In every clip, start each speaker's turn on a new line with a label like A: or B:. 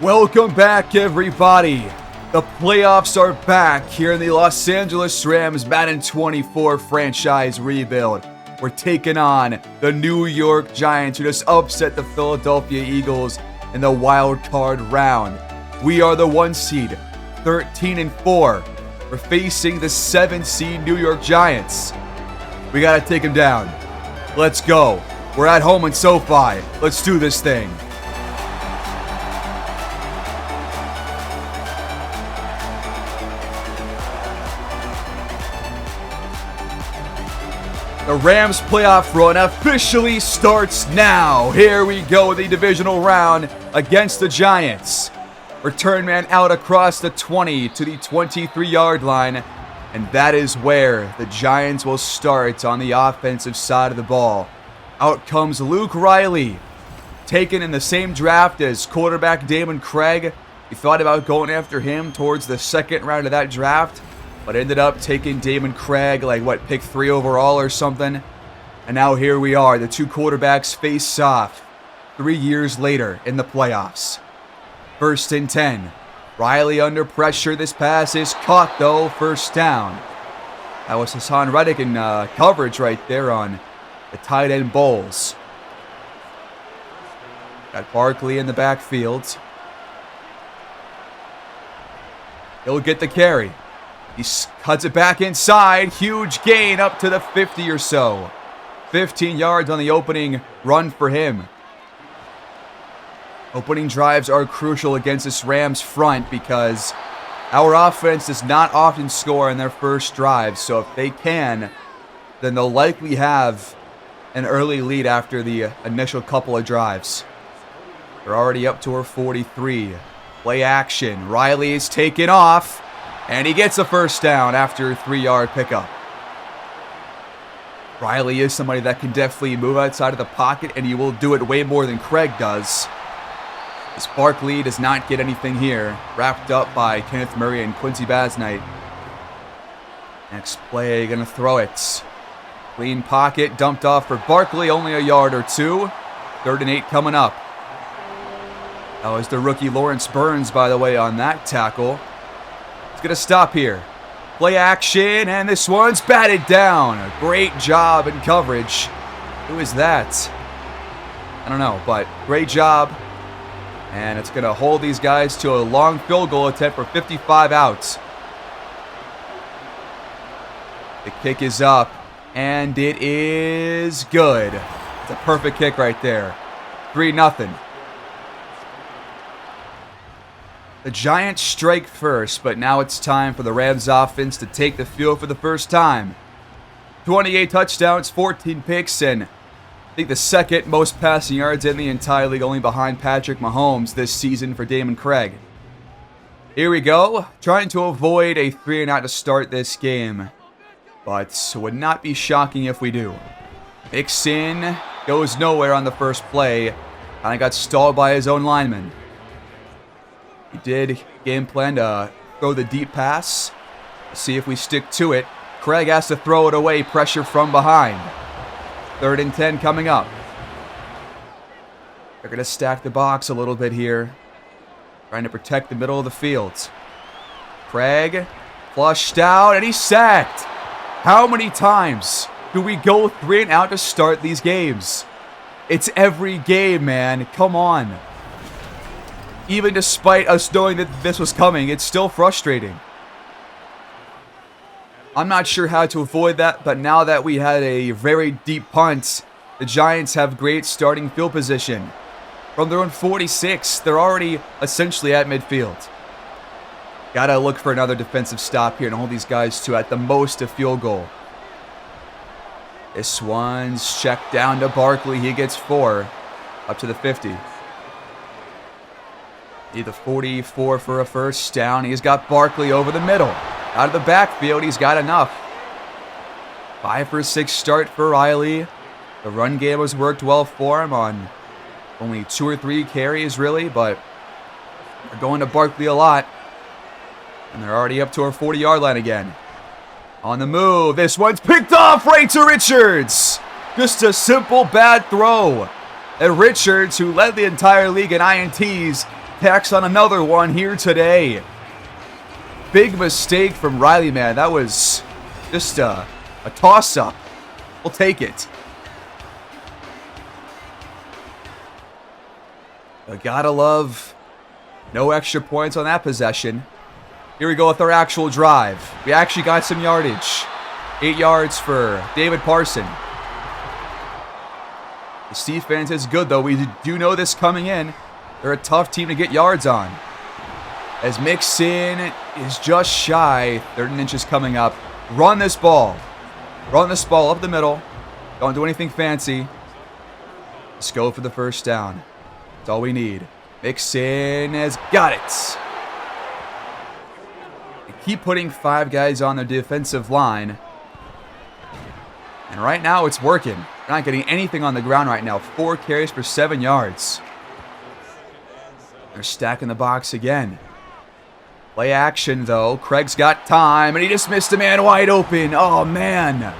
A: Welcome back, everybody. The playoffs are back here in the Los Angeles Rams Madden 24 franchise rebuild. We're taking on the New York Giants, who just upset the Philadelphia Eagles in the wild card round. We are the 1 seed, 13-4. We're facing the 7 seed New York Giants. We gotta take them down. Let's go. We're at home in SoFi. Let's do this thing. The Rams playoff run officially starts now. Here we go, the divisional round against the Giants. Return man out across the 20 to the 23-yard line. And that is where the Giants will start on the offensive side of the ball. Out comes Luke Riley, taken in the same draft as quarterback Damon Craig. We thought about going after him towards the second round of that draft, but ended up taking Damon Craig, pick 3 overall or something. And now here we are. The two quarterbacks face off 3 years later in the playoffs. 1st and 10. Riley under pressure. This pass is caught, though. First down. That was Hassan Reddick in coverage right there on the tight end Bowles. Got Barkley in the backfield. He'll get the carry. He cuts it back inside. Huge gain up to the 50 or so. 15 yards on the opening run for him. Opening drives are crucial against this Rams front because our offense does not often score in their first drive. So if they can, then they'll likely have an early lead after the initial couple of drives. They're already up to our 43. Play action. Riley is taken off. And he gets a first down after a 3-yard pickup. Riley is somebody that can definitely move outside of the pocket, and he will do it way more than Craig does. This Barkley does not get anything here. Wrapped up by Kenneth Murray and Quincy Basnight. Next play, gonna throw it. Clean pocket, dumped off for Barkley, only a yard or two. 3rd and 8 coming up. That was the rookie Lawrence Burns, by the way, on that tackle. It's going to stop here. Play action, and this one's batted down. A great job in coverage. Who is that? I don't know, but great job. And it's going to hold these guys to a long field goal attempt for 55 outs. The kick is up, and it is good. It's a perfect kick right there. 3-0. The Giants strike first, but now it's time for the Rams offense to take the field for the first time. 28 touchdowns, 14 picks, and I think the second most passing yards in the entire league, only behind Patrick Mahomes this season for Damon Craig. Here we go, trying to avoid a 3-and-out to start this game, but would not be shocking if we do. Mixon goes nowhere on the first play, and got stalled by his own lineman. He did game plan to throw the deep pass. Let's see if we stick to it. Craig has to throw it away, pressure from behind. 3rd and 10 coming up. They're going to stack the box a little bit here. Trying to protect the middle of the field. Craig flushed out, and he's sacked. How many times do we go 3-and-out to start these games? It's every game, man. Come on. Even despite us knowing that this was coming, it's still frustrating. I'm not sure how to avoid that, but now that we had a very deep punt, the Giants have great starting field position. From their own 46, they're already essentially at midfield. Gotta look for another defensive stop here and hold these guys to at the most a field goal. This one's checked down to Barkley. He gets 4 up to the 50. The 44 for a first down. He's got Barkley over the middle. Out of the backfield, he's got enough. 5 for 6 start for Riley. The run game has worked well for him on only 2 or 3 carries, really, but they're going to Barkley a lot. And they're already up to our 40-yard line again. On the move. This one's picked off right to Richards. Just a simple bad throw. And Richards, who led the entire league in INTs, tacks on another one here today. Big mistake from Riley, man. That was just a toss-up. We'll take it. I gotta love no extra points on that possession. Here we go with our actual drive. We actually got some yardage. 8 yards for David Parson. This defense is good, though. We do know this coming in. They're a tough team to get yards on. As Mixon is just shy. 13 inches coming up. Run this ball. Run this ball up the middle. Don't do anything fancy. Let's go for the first down. That's all we need. Mixon has got it. They keep putting 5 guys on their defensive line. And right now it's working. They're not getting anything on the ground right now. 4 carries for 7 yards. They're stacking the box again. Play action, though. Craig's got time, and he just missed a man wide open. Oh, man.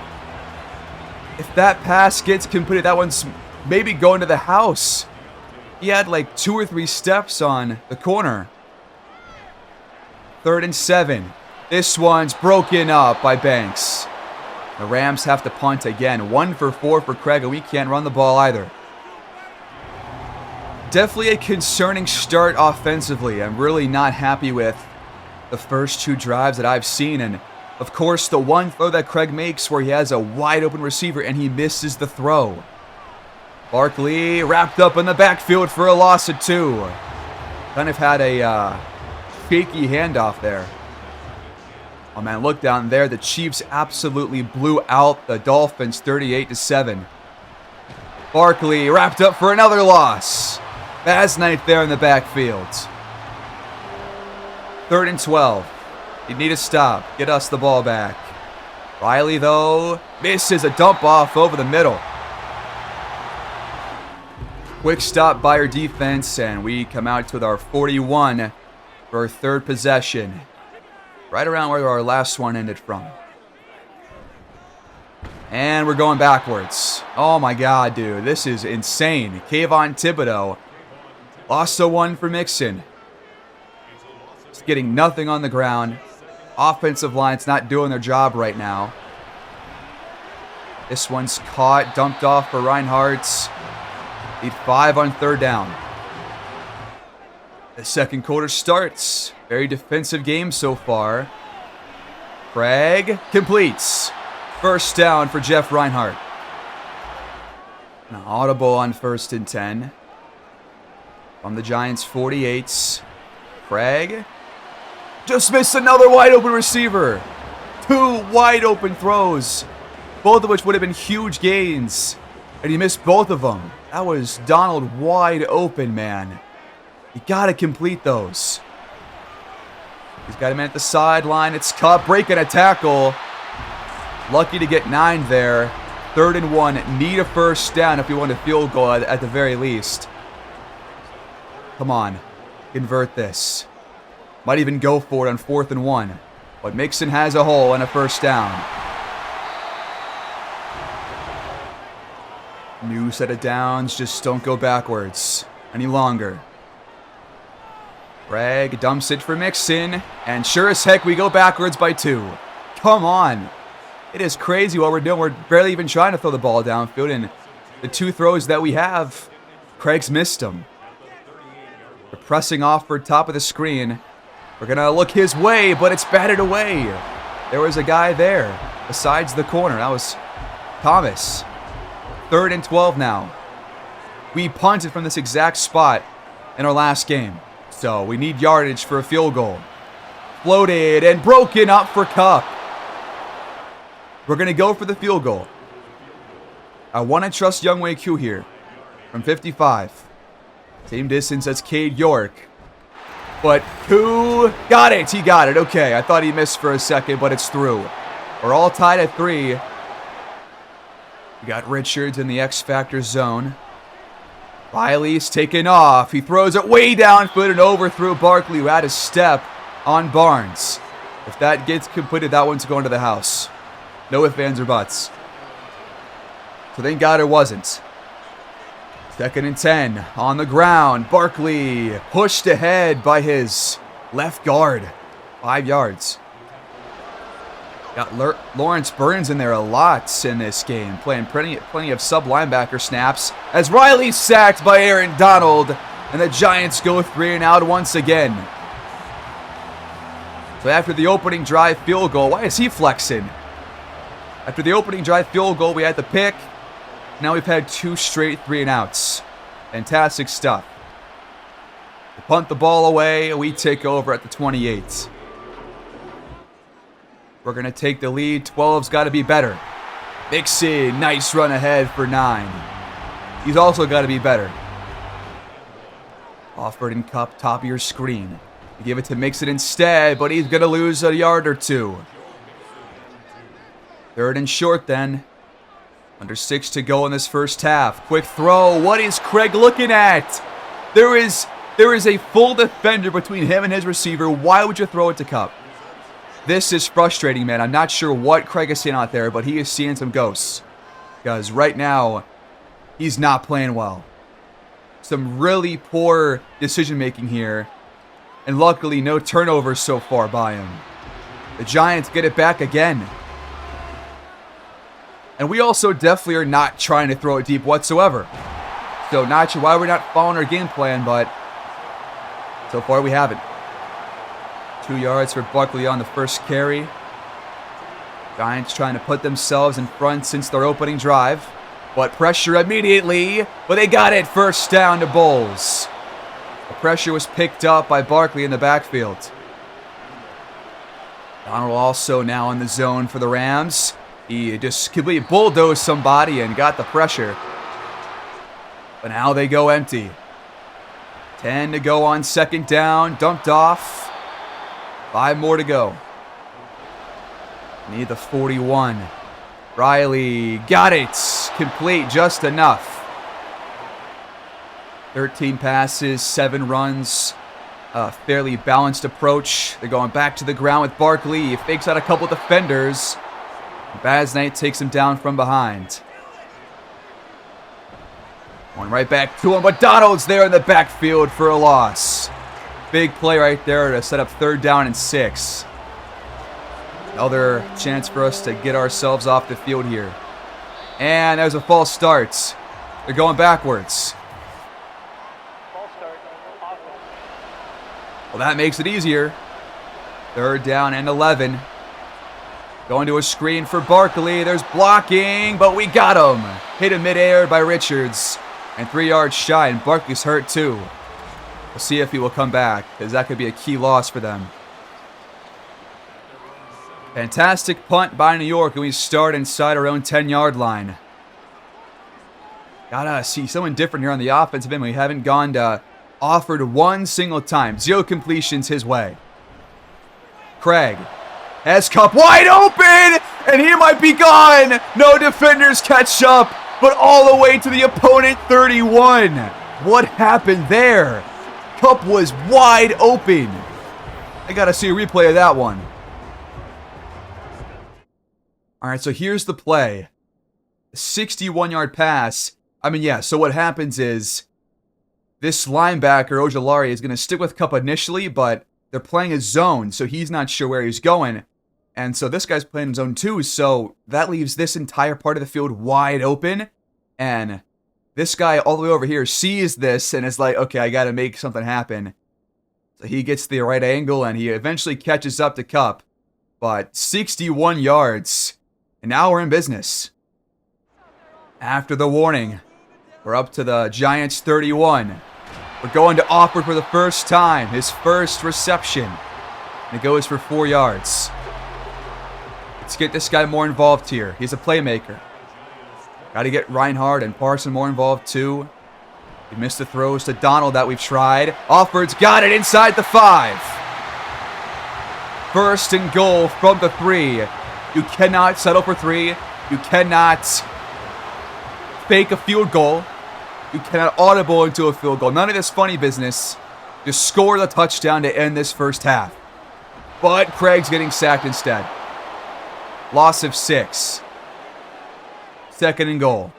A: If that pass gets completed, that one's maybe going to the house. He had like 2 or 3 steps on the corner. 3rd and 7. This one's broken up by Banks. The Rams have to punt again. 1 for 4 for Craig, and we can't run the ball either. Definitely a concerning start offensively. I'm really not happy with the first 2 drives that I've seen. And, of course, the one throw that Craig makes where he has a wide-open receiver and he misses the throw. Barkley wrapped up in the backfield for a loss of 2. Kind of had a shaky handoff there. Oh, man, look down there. The Chiefs absolutely blew out the Dolphins 38-7. Barkley wrapped up for another loss. Baz Knight there in the backfield. 3rd and 12. You need to stop. Get us the ball back. Riley, though, misses a dump off over the middle. Quick stop by our defense, and we come out with our 41 for our 3rd possession. Right around where our last one ended from. And we're going backwards. Oh my God, dude. This is insane. Kayvon Thibodeau lost the one for Mixon. Just getting nothing on the ground. Offensive line's not doing their job right now. This one's caught, dumped off for Reinhardt. Need 5 on 3rd down. The second quarter starts. Very defensive game so far. Craig completes. First down for Jeff Reinhardt. An audible on 1st and 10. From the Giants 48. Craig just missed another wide open receiver. 2 wide open throws. Both of which would have been huge gains. And he missed both of them. That was Donald wide open, man. You got to complete those. He's got him at the sideline. It's Cup breaking a tackle. Lucky to get 9 there. 3rd and 1. Need a first down if you want a field goal at the very least. Come on. Convert this. Might even go for it on 4th and 1. But Mixon has a hole and a first down. New set of downs. Just don't go backwards any longer. Craig dumps it for Mixon, and sure as heck we go backwards by 2. Come on. It is crazy what we're doing. We're barely even trying to throw the ball downfield, and the 2 throws that we have, Craig's missed them. We're pressing off for top of the screen. We're going to look his way, but it's batted away. There was a guy there besides the corner. That was Thomas. 3rd and 12 now. We punted from this exact spot in our last game. So we need yardage for a field goal. Floated and broken up for Cup. We're going to go for the field goal. I want to trust Younghoe Koo here from 55. Same distance as Cade York. But Koo got it. He got it. Okay, I thought he missed for a second, but it's through. We're all tied at 3. We got Richards in the X Factor zone. Riley's taken off. He throws it way downfield and overthrew Barkley, who had a step on Barnes. If that gets completed, that one's going to the house. No ifs, ands, or buts. So thank God it wasn't. Second and 10 on the ground. Barkley pushed ahead by his left guard. 5 yards. Got Lawrence Burns in there a lot in this game, playing plenty of sub-linebacker snaps. As Riley's sacked by Aaron Donald, and the Giants go 3 and out once again. So after the opening drive field goal, why is he flexing? After the opening drive field goal, we had the pick. Now we've had 2 straight 3 and outs. Fantastic stuff. We punt the ball away, we take over at the 28. We're going to take the lead. 12's got to be better. Mixon, nice run ahead for 9. He's also got to be better. Offered and Cup, top of your screen. You give it to Mixon instead, but he's going to lose a yard or 2. Third and short then. Under 6 to go in this first half. Quick throw. What is Craig looking at? There is a full defender between him and his receiver. Why would you throw it to Cup? This is frustrating, man. I'm not sure what Craig is seeing out there, but he is seeing some ghosts. Because right now, he's not playing well. Some really poor decision-making here. And luckily, no turnovers so far by him. The Giants get it back again. And we also definitely are not trying to throw it deep whatsoever. So not sure why we're not following our game plan, but so far we haven't. 2 yards for Barkley on the first carry. Giants trying to put themselves in front since their opening drive. But pressure immediately. But they got it. First down to Bowles. The pressure was picked up by Barkley in the backfield. Donald also now in the zone for the Rams. He just completely bulldozed somebody and got the pressure. But now they go empty. 10 to go on second down. Dumped off. 5 more to go. Need the 41. Riley got it. Complete just enough. 13 passes, 7 runs. Fairly balanced approach. They're going back to the ground with Barkley. He fakes out a couple defenders. Baz Knight takes him down from behind. Going right back to him, but Donald's there in the backfield for a loss. Big play right there to set up 3rd down and 6. Another chance for us to get ourselves off the field here. And there's a false start. They're going backwards. Well, that makes it easier. 3rd down and 11. Going to a screen for Barkley. There's blocking, but we got him. Hit in midair by Richards. And 3 yards shy, and Barkley's hurt too. We'll see if he will come back, because that could be a key loss for them. Fantastic punt by New York, and we start inside our own 10-yard line. Gotta see someone different here on the offensive end. We haven't gone to offered one single time. 0 completions his way. Craig has Cup wide open, and he might be gone. No defenders catch up, but all the way to the opponent 31. What happened there? Cup was wide open. I gotta see a replay of that one. All right, so here's the play. 61-yard pass. I mean, yeah, so what happens is this linebacker, Ojulari, is going to stick with Cup initially, but they're playing a zone, so he's not sure where he's going. And so this guy's playing zone 2, so that leaves this entire part of the field wide open. And this guy all the way over here sees this and is like, okay, I got to make something happen. So he gets the right angle, and he eventually catches up to Cup. But 61 yards, and now we're in business. After the warning, we're up to the Giants 31. We're going to Awkward for the first time, his first reception. And it goes for 4 yards. Let's get this guy more involved here. He's a playmaker. Got to get Reinhardt and Parson more involved too. We missed the throws to Donald that we've tried. Offord's got it inside the 5. First and goal from the 3. You cannot settle for 3. You cannot fake a field goal. You cannot audible into a field goal. None of this funny business. Just score the touchdown to end this first half. But Craig's getting sacked instead. Loss of 6. Second and goal.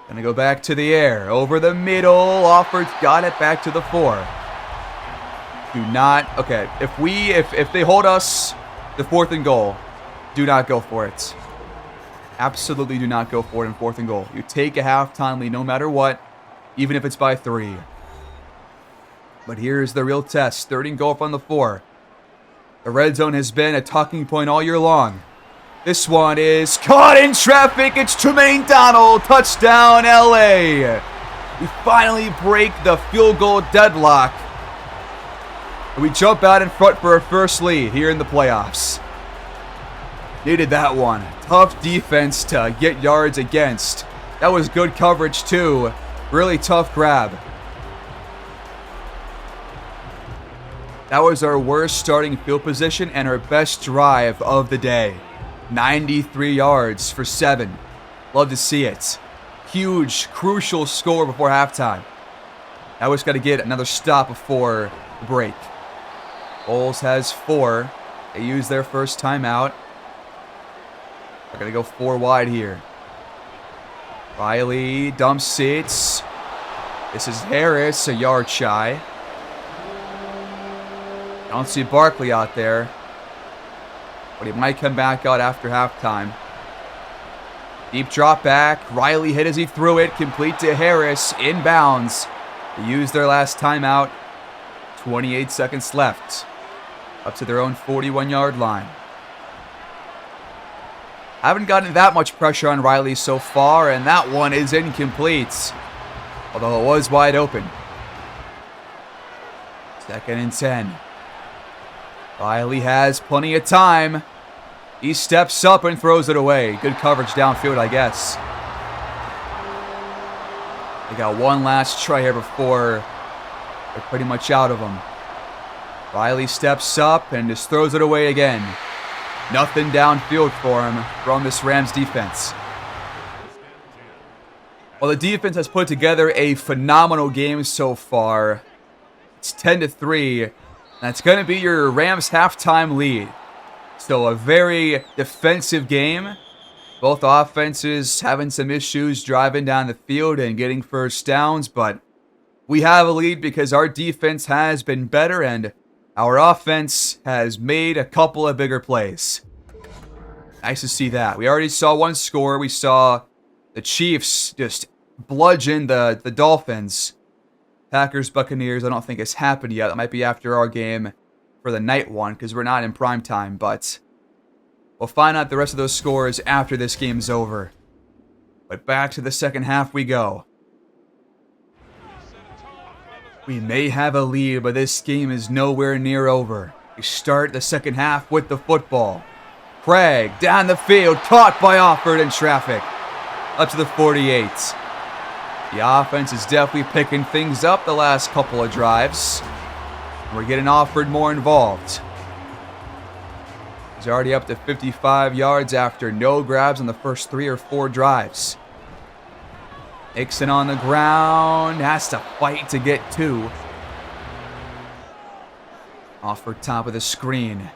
A: Gonna go back to the air. Over the middle. Offord's got it back to the 4. Do not. Okay, if they hold us the 4th and goal, do not go for it. Absolutely do not go for it in 4th and goal. You take a halftime lead no matter what, even if it's by 3. But here's the real test. 3rd and goal from the 4. The red zone has been a talking point all year long. This one is caught in traffic. It's Tremaine Donald. Touchdown, LA. We finally break the field goal deadlock. We jump out in front for our first lead here in the playoffs. Needed that one. Tough defense to get yards against. That was good coverage too. Really tough grab. That was our worst starting field position and our best drive of the day. 93 yards for 7. Love to see it. Huge, crucial score before halftime. Now we just got to get another stop before the break. Bulls has 4. They use their first timeout. They're going to go 4 wide here. Riley dumps it. This is Harris, a yard shy. I don't see Barkley out there, but he might come back out after halftime. Deep drop back. Riley hit as he threw it. Complete to Harris. Inbounds. They used their last timeout. 28 seconds left. Up to their own 41-yard line. Haven't gotten that much pressure on Riley so far, and that one is incomplete. Although it was wide open. 2nd and 10. Riley has plenty of time. He steps up and throws it away. Good coverage downfield, I guess. They got one last try here before they're pretty much out of them. Riley steps up and just throws it away again. Nothing downfield for him from this Rams defense. Well, the defense has put together a phenomenal game so far. It's 10-3. That's going to be your Rams halftime lead. So a very defensive game. Both offenses having some issues driving down the field and getting first downs. But we have a lead because our defense has been better and our offense has made a couple of bigger plays. Nice to see that. We already saw one score. We saw the Chiefs just bludgeon the Dolphins. Packers, Buccaneers, I don't think it's happened yet. That might be after our game for the night one because we're not in prime time. But we'll find out the rest of those scores after this game's over. But back to the second half we go. We may have a lead, but this game is nowhere near over. We start the second half with the football. Craig down the field, caught by Offord in traffic. Up to the 48. The offense is definitely picking things up the last couple of drives. We're getting Offord more involved. He's already up to 55 yards after no grabs on the first 3 or 4 drives. Nixon on the ground. Has to fight to get 2. Offord top of the screen.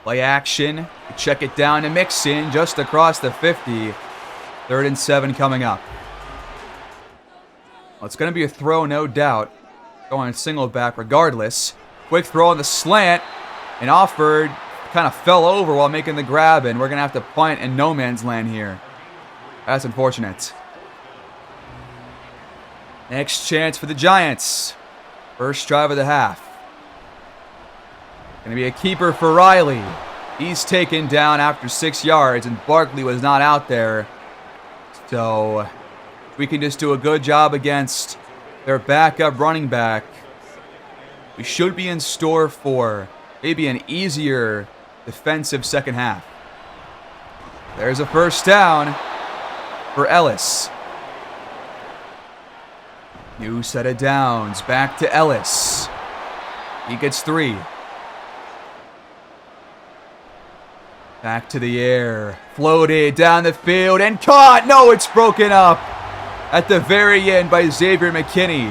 A: Play action. Check it down to Mixon just across the 50. 3rd and 7 coming up. Well, it's going to be a throw, no doubt. Going single back regardless. Quick throw on the slant. And Offord kind of fell over while making the grab. And we're going to have to punt in no man's land here. That's unfortunate. Next chance for the Giants. First drive of the half. Going to be a keeper for Riley. He's taken down after 6 yards. And Barkley was not out there. So we can just do a good job against their backup running back. We should be in store for maybe an easier defensive second half. There's a first down for Ellis. New set of downs. Back to Ellis. He gets 3. Back to the air. Floated down the field and caught. No, it's broken up at the very end by Xavier McKinney.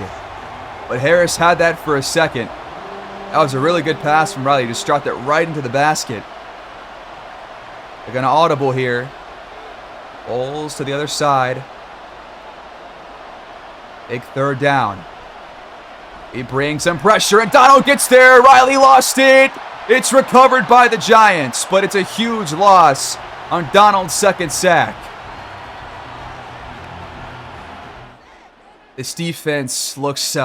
A: But Harris had that for a second. That was a really good pass from Riley. Just dropped it right into the basket. They're going to audible here. Bulls to the other side. Big third down. He brings some pressure, and Donald gets there. Riley lost it. It's recovered by the Giants, but it's a huge loss on Donald's second sack. This defense looks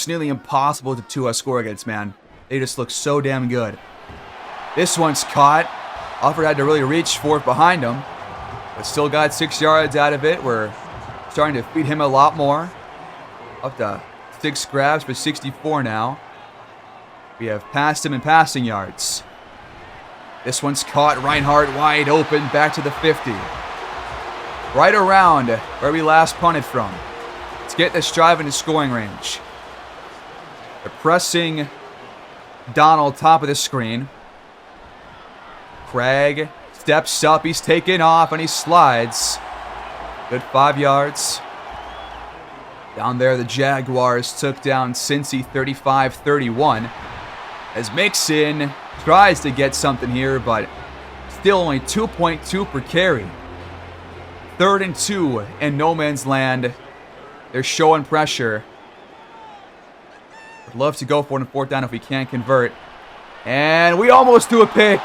A: nearly impossible to score against, man. They just look so damn good. This one's caught. Alford had to really reach for it behind him, but still got 6 yards out of it. We're starting to feed him a lot more. Up to 6 grabs for 64 now. We have passed him in passing yards. This one's caught. Reinhardt wide open, back to the 50. Right around where we last punted from. Let's get this drive into scoring range. They're pressing Donald top of the screen. Craig steps up. He's taken off and he slides. Good 5 yards. Down there, the Jaguars took down Cincy 35-31. As Mixon tries to get something here, but still only 2.2 per carry. 3rd and 2 in no man's land. They're showing pressure. Would love to go for it on 4th down if we can't convert. And we almost threw a pick.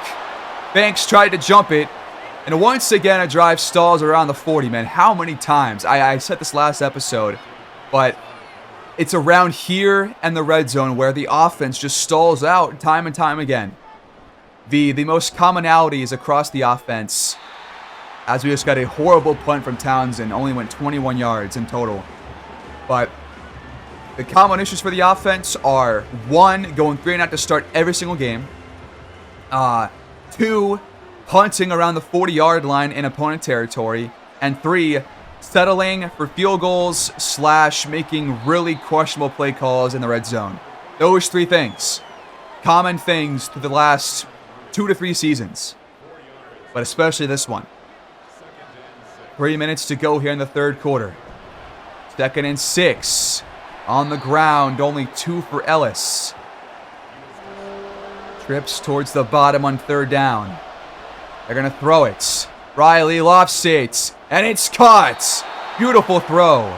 A: Banks tried to jump it. And once again, a drive stalls around the 40, man. How many times? I said this last episode, but it's around here and the red zone where the offense just stalls out time and time again. The most commonalities across the offense, as we just got a horrible punt from Townsend, only went 21 yards in total. But the common issues for the offense are, 1, going 3-and-out to start every single game. 2, punting around the 40-yard line in opponent territory. And 3, settling for field goals / making really questionable play calls in the red zone. Those 3 things. Common things to the last 2 to 3 seasons. But especially this one. 3 minutes to go here in the 3rd quarter. 2nd and 6. On the ground, only 2 for Ellis. Trips towards the bottom on 3rd down. They're going to throw it. Riley lofts it, and it's caught. Beautiful throw.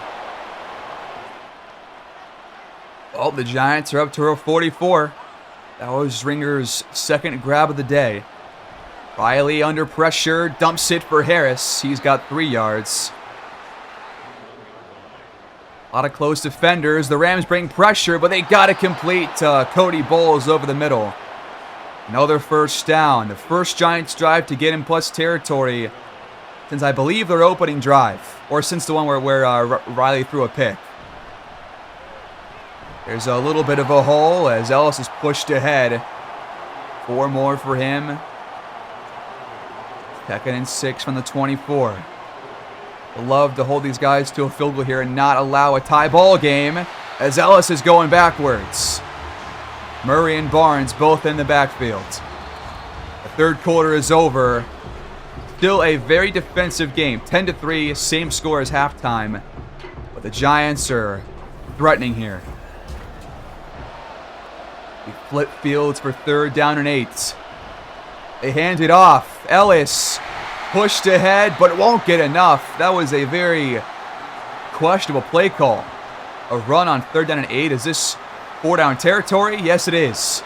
A: Well, the Giants are up to row 44. That was Ringer's 2nd grab of the day. Riley under pressure, dumps it for Harris. He's got 3 yards. A lot of close defenders. The Rams bring pressure, but they got to complete Cody Bowles over the middle. Another 1st down. The first Giants drive to get in plus territory since I believe their opening drive, or since the one where Riley threw a pick. There's a little bit of a hole as Ellis is pushed ahead. 4 more for him. 2nd and 6 from the 24. Love to hold these guys to a field goal here and not allow a tie ball game as Ellis is going backwards. Murray and Barnes both in the backfield. The 3rd quarter is over. Still a very defensive game. 10-3, same score as halftime. But the Giants are threatening here. We flip fields for 3rd down and 8. They hand it off. Ellis pushed ahead, but won't get enough. That was a very questionable play call. A run on 3rd down and 8. Is this 4-down territory? Yes, it is.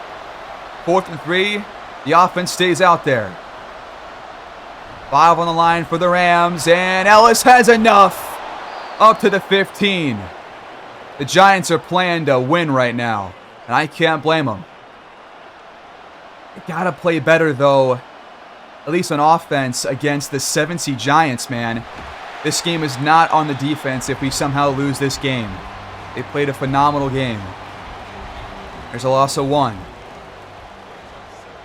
A: 4th and 3. The offense stays out there. 5 on the line for the Rams, and Ellis has enough. Up to the 15. The Giants are playing to win right now, and I can't blame them. They gotta play better, though, at least on offense, against the 7-seed Giants, man. This game is not on the defense if we somehow lose this game. They played a phenomenal game. There's a loss of 1.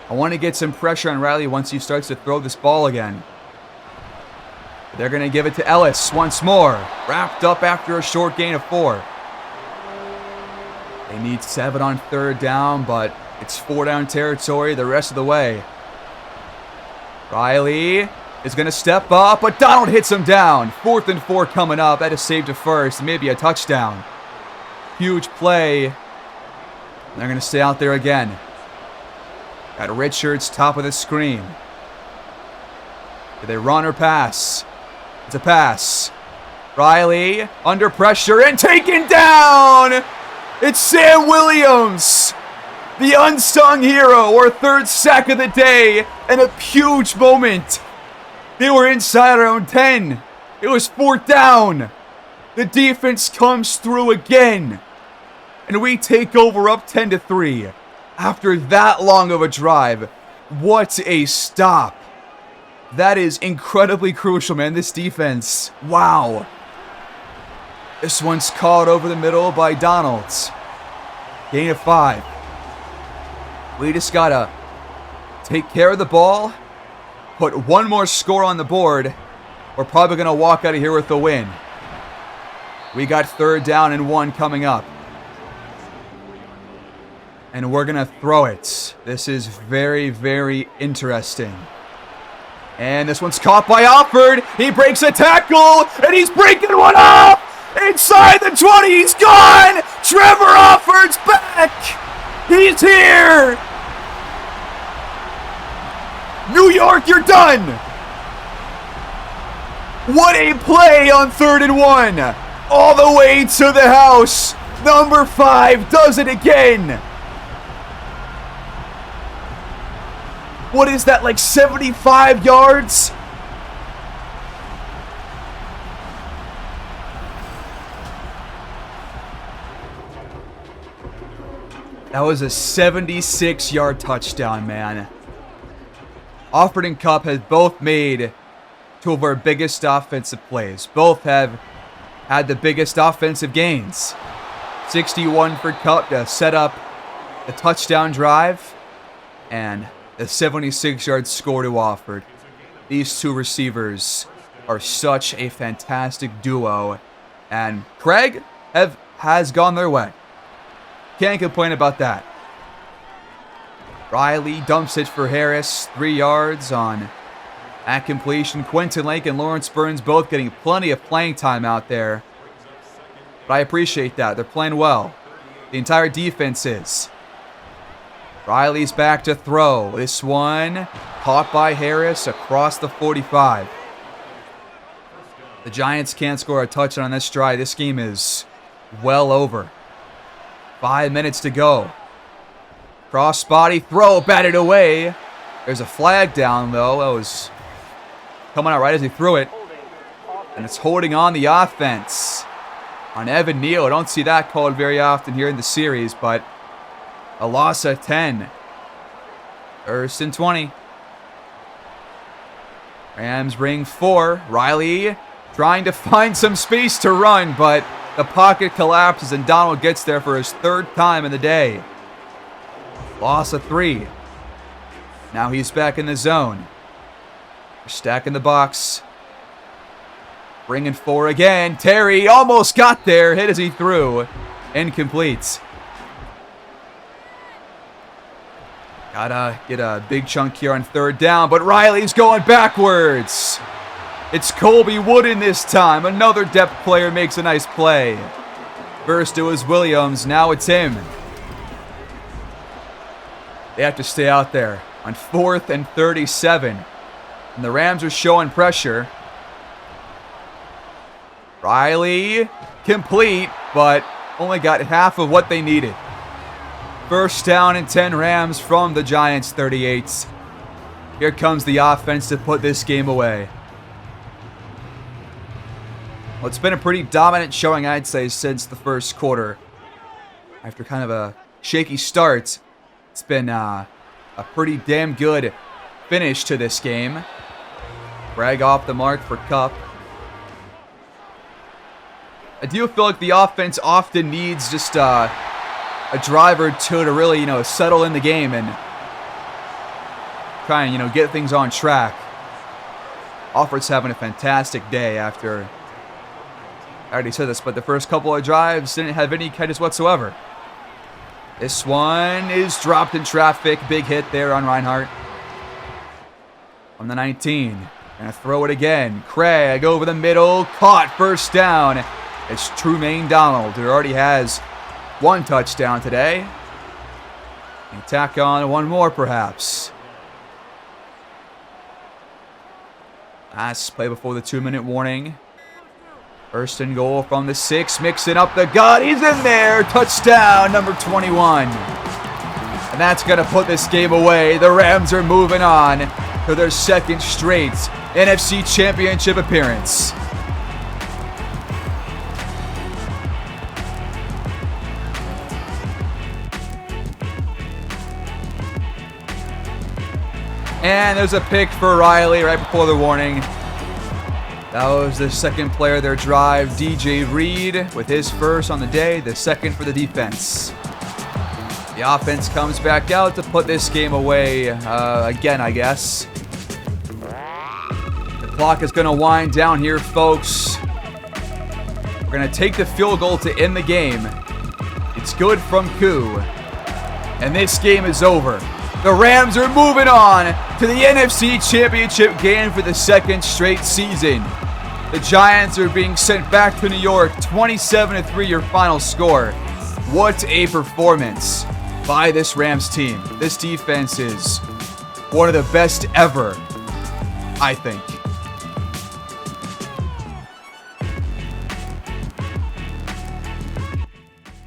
A: I want to get some pressure on Riley once he starts to throw this ball again. They're going to give it to Ellis once more. Wrapped up after a short gain of 4. They need 7 on 3rd down, but it's 4-down territory the rest of the way. Riley is going to step up, but Donald hits him down. 4th and 4 coming up. That is saved to first. Maybe a touchdown. Huge play. They're going to stay out there again. Got Richards top of the screen. Do they run or pass? It's a pass. Riley under pressure and taken down. It's Sam Williams, the unsung hero, our third sack of the day, and a huge moment. They were inside our own 10. It was 4th down. The defense comes through again, and we take over up 10-3. After that long of a drive, what a stop. That is incredibly crucial, man. This defense, wow. This one's caught over the middle by Donalds. Gain of 5. We just gotta take care of the ball, put one more score on the board. We're probably gonna walk out of here with a win. We got 3rd down and 1 coming up. And we're gonna throw it. This is very, very interesting. And this one's caught by Alford. He breaks a tackle, and he's breaking one off! Inside the 20, he's gone! Trevor Alford's back! He's here! New York, you're done! What a play on 3rd and 1! All the way to the house! Number 5 does it again! What is that, like 75 yards? That was a 76-yard touchdown, man. Alford and Kupp have both made 2 of our biggest offensive plays. Both have had the biggest offensive gains. 61 for Kupp to set up the touchdown drive, and the 76-yard score to Alford. These 2 receivers are such a fantastic duo, and Craig has gone their way. Can't complain about that. Riley dumps it for Harris, 3 yards on that completion. Quentin Lake and Lawrence Burns both getting plenty of playing time out there. But I appreciate that. They're playing well. The entire defense is. Riley's back to throw. This one caught by Harris across the 45. The Giants can't score a touchdown on this drive. This game is well over. 5 minutes to go. Cross body throw, batted away. There's a flag down, though. That was coming out right as he threw it. And it's holding on the offense on Evan Neal. I don't see that called very often here in the series, but a loss of 10. 1st and 20. Rams bring 4. Riley trying to find some space to run, but the pocket collapses and Donald gets there for his 3rd time in the day. Loss of 3. Now he's back in the zone. We're stacking the box. Bringing 4 again. Terry almost got there. Hit as he threw. Incomplete. Gotta get a big chunk here on 3rd down, but Riley's going backwards. It's Colby Wooden this time. Another depth player makes a nice play. First it was Williams, now it's him. They have to stay out there on 4th and 37. And the Rams are showing pressure. Riley, complete, but only got half of what they needed. 1st down and 10 Rams from the Giants 38. Here comes the offense to put this game away. Well, it's been a pretty dominant showing, I'd say, since the 1st quarter. After kind of a shaky start, it's been a pretty damn good finish to this game. Bragg off the mark for Kupp. I do feel like the offense often needs just a drive or 2 to really, settle in the game and try and, get things on track. Alford's having a fantastic day after, I already said this, but the first couple of drives didn't have any catches whatsoever. This one is dropped in traffic. Big hit there on Reinhardt. On the 19. Gonna throw it again. Craig over the middle. Caught. 1st down. It's Trumaine Donald, who already has 1 touchdown today. And tack on 1 more, perhaps. Last play before the 2-minute warning. First and goal from the 6, mixing up the gut. He's in there. Touchdown, number 21. And that's going to put this game away. The Rams are moving on to their second straight NFC Championship appearance. And there's a pick for Riley right before the warning. That was the second player of their drive, DJ Reed, with his first on the day, the second for the defense. The offense comes back out to put this game away again, I guess. The clock is going to wind down here, folks. We're going to take the field goal to end the game. It's good from Koo. And this game is over. The Rams are moving on to the NFC Championship game for the second straight season. The Giants are being sent back to New York, 27-3 your final score. What a performance by this Rams team. This defense is one of the best ever, I think.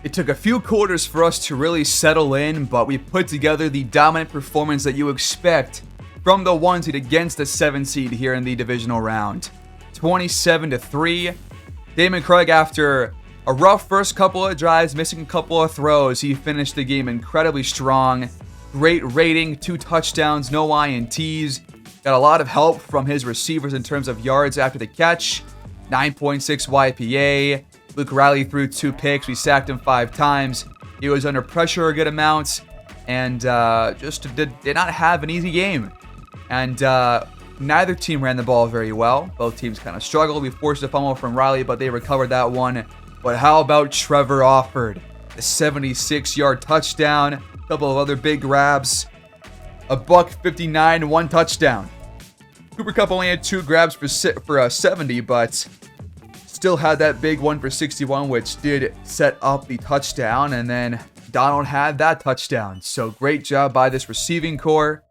A: It took a few quarters for us to really settle in, but we put together the dominant performance that you expect from the 1 seed against the 7 seed here in the divisional round. 27-3. Damon Craig, after a rough first couple of drives, missing a couple of throws, he finished the game incredibly strong. Great rating, 2 touchdowns, no INTs. Got a lot of help from his receivers in terms of yards after the catch. 9.6 YPA. Luke Riley threw 2 picks. We sacked him 5 times. He was under pressure a good amount, and just did not have an easy game. And neither team ran the ball very well. Both teams kind of struggled. We forced a fumble from Riley, but they recovered that one. But how about Trevor Offord? The 76-yard touchdown. A couple of other big grabs. $159, 1 touchdown. Cooper Kupp only had 2 grabs for 70, but still had that big one for 61, which did set up the touchdown. And then Donald had that touchdown. So great job by this receiving core.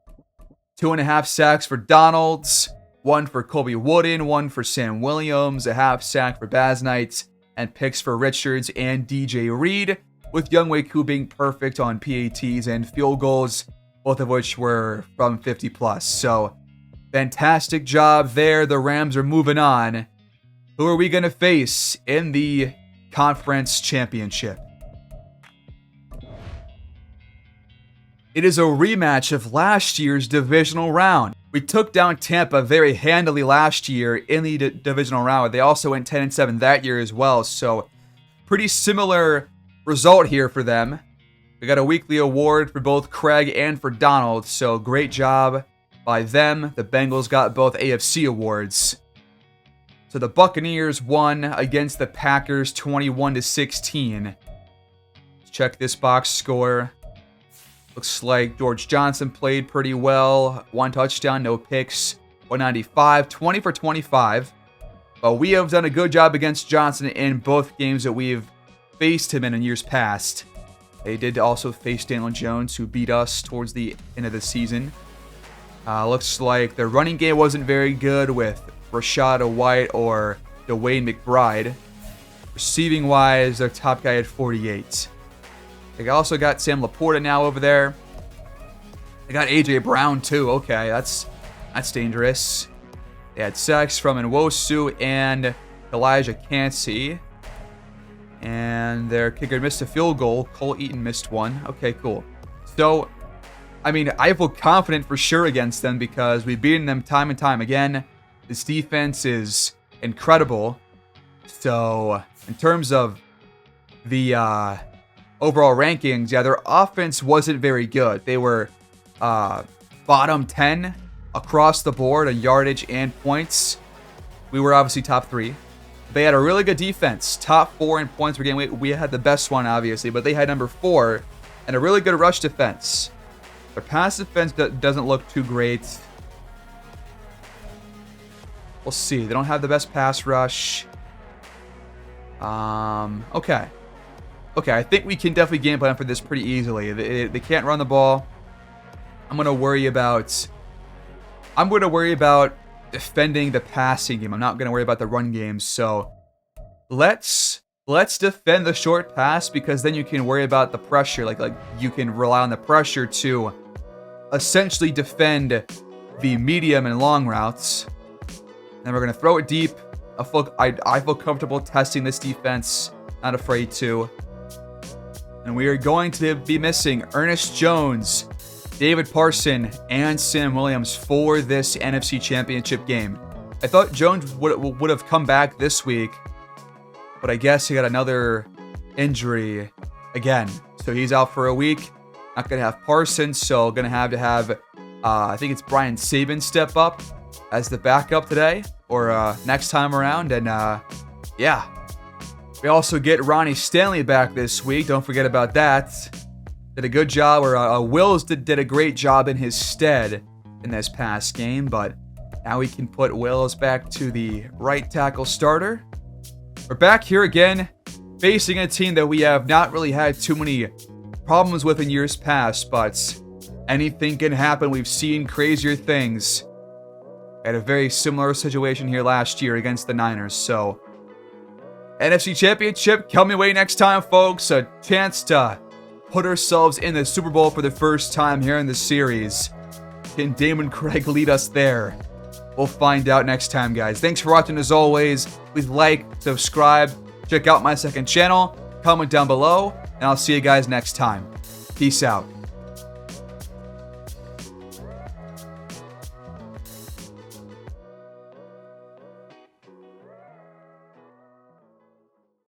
A: 2.5 sacks for Donalds, 1 for Colby Wooden, 1 for Sam Williams, a half sack for Baz Knight, and picks for Richards and DJ Reed, with Younghoe Koo being perfect on PATs and field goals, both of which were from 50 plus. So fantastic job there. The Rams are moving on. Who are we going to face in the conference championship? It is a rematch of last year's divisional round. We took down Tampa very handily last year in the divisional round. They also went 10-7 that year as well. So pretty similar result here for them. We got a weekly award for both Craig and for Donald. So great job by them. The Bengals got both AFC awards. So the Buccaneers won against the Packers 21-16. Let's check this box score. Looks like George Johnson played pretty well. 1 touchdown, no picks. 195, 20 for 25. But we have done a good job against Johnson in both games that we've faced him in years past. They did also face Daniel Jones, who beat us towards the end of the season. Looks like their running game wasn't very good with Rashad White or Dwayne McBride. Receiving wise, their top guy had 48. They also got Sam Laporta now over there. They got AJ Brown too. Okay, that's dangerous. They had sacks from Nwosu and Elijah Cansey. And their kicker missed a field goal. Cole Eaton missed one. Okay, cool. So, I mean, I feel confident for sure against them because we've beaten them time and time again. This defense is incredible. So, in terms of the overall rankings, yeah, their offense wasn't very good. They were bottom 10 across the board in yardage and points. We were obviously top 3. They had a really good defense, top 4 in points per game. We had the best one, obviously, but they had number 4 and a really good rush defense. Their pass defense doesn't look too great. We'll see. They don't have the best pass rush. Okay, I think we can definitely game plan for this pretty easily. They can't run the ball. I'm going to worry about defending the passing game. I'm not going to worry about the run game. So let's defend the short pass, because then you can worry about the pressure. Like you can rely on the pressure to essentially defend the medium and long routes. And we're going to throw it deep. I feel comfortable testing this defense. Not afraid to. And we are going to be missing Ernest Jones, David Parson, and Sam Williams for this NFC Championship game. I thought Jones would have come back this week, but I guess he got another injury again. So he's out for a week. Not going to have Parson, so going to have I think it's Brian Saban step up as the backup today or next time around. And yeah, we also get Ronnie Stanley back this week. Don't forget about that. Did a good job, or Wills did a great job in his stead in this past game, but now we can put Wills back to the right tackle starter. We're back here again, facing a team that we have not really had too many problems with in years past, but anything can happen. We've seen crazier things. Had a very similar situation here last year against the Niners, so NFC Championship coming away next time, folks. A chance to put ourselves in the Super Bowl for the first time here in the series. Can Damon Craig lead us there? We'll find out next time, guys. Thanks for watching as always. Please like, subscribe, check out my second channel, comment down below, and I'll see you guys next time. Peace out.